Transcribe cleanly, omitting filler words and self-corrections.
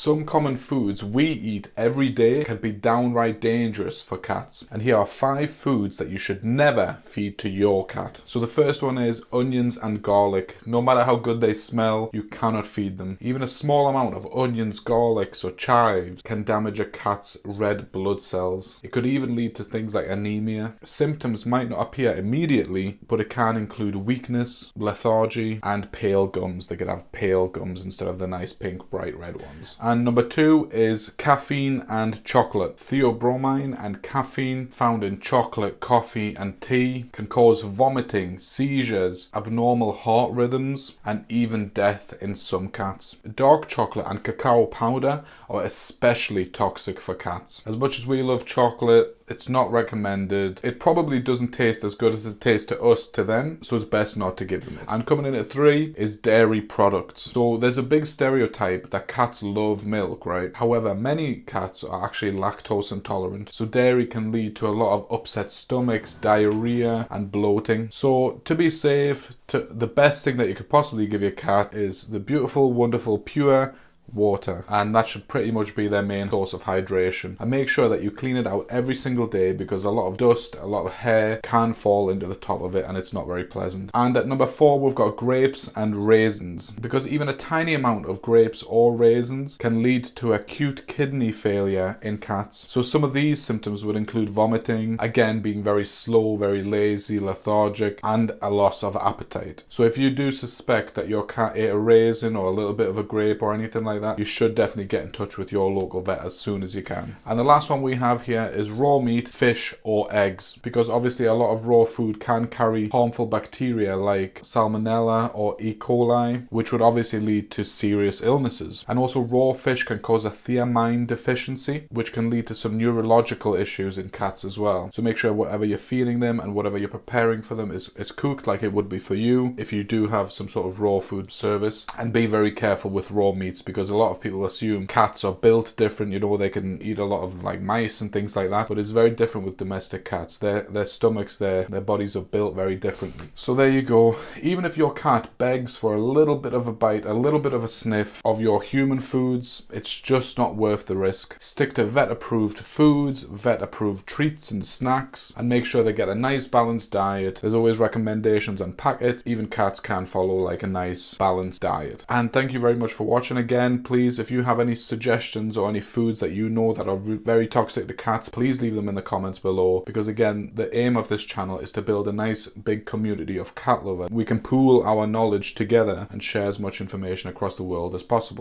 Some common foods we eat every day can be downright dangerous for cats. And here are 5 foods that you should never feed to your cat. So the first one is onions and garlic. No matter how good they smell, you cannot feed them. Even a small amount of onions, garlics or chives can damage a cat's red blood cells. It could even lead to things like anemia. Symptoms might not appear immediately, but it can include weakness, lethargy and pale gums. They could have pale gums instead of the nice pink bright red ones. And number 2 is caffeine and chocolate. Theobromine and caffeine found in chocolate, coffee and tea can cause vomiting, seizures, abnormal heart rhythms and even death in some cats. Dark chocolate and cacao powder are especially toxic for cats. As much as we love chocolate, it's not recommended. It probably doesn't taste as good as it tastes to us to them, so it's best not to give them it. And coming in at 3 is dairy products. So there's a big stereotype that cats love milk, right? However, many cats are actually lactose intolerant, so dairy can lead to a lot of upset stomachs, diarrhea and bloating. So to be safe, the best thing that you could possibly give your cat is the beautiful, wonderful, pure water, and that should pretty much be their main source of hydration. And make sure that you clean it out every single day, because a lot of dust, a lot of hair can fall into the top of it and it's not very pleasant. And at number 4 we've got grapes and raisins, because even a tiny amount of grapes or raisins can lead to acute kidney failure in cats. So some of these symptoms would include vomiting, again being very slow, very lazy, lethargic and a loss of appetite. So if you do suspect that your cat ate a raisin or a little bit of a grape or anything like that, you should definitely get in touch with your local vet as soon as you can. And the last one we have here is raw meat, fish or eggs, because obviously a lot of raw food can carry harmful bacteria like salmonella or E. coli, which would obviously lead to serious illnesses. And also raw fish can cause a thiamine deficiency, which can lead to some neurological issues in cats as well. So make sure whatever you're feeding them and whatever you're preparing for them is cooked like it would be for you if you do have some sort of raw food service. And be very careful with raw meats, because a lot of people assume cats are built different, you know, they can eat a lot of like mice and things like that, but it's very different with domestic cats. Their stomachs, their bodies are built very differently. So there you go. Even if your cat begs for a little bit of a bite, a little bit of a sniff of your human foods, it's just not worth the risk. Stick to vet approved foods, vet approved treats and snacks, and make sure they get a nice balanced diet. There's always recommendations on packets. Even cats can follow like a nice balanced diet. And thank you very much for watching. Again, please, if you have any suggestions or any foods that you know that are very toxic to cats, please leave them in the comments below, because again, the aim of this channel is to build a nice big community of cat lovers. We can pool our knowledge together and share as much information across the world as possible.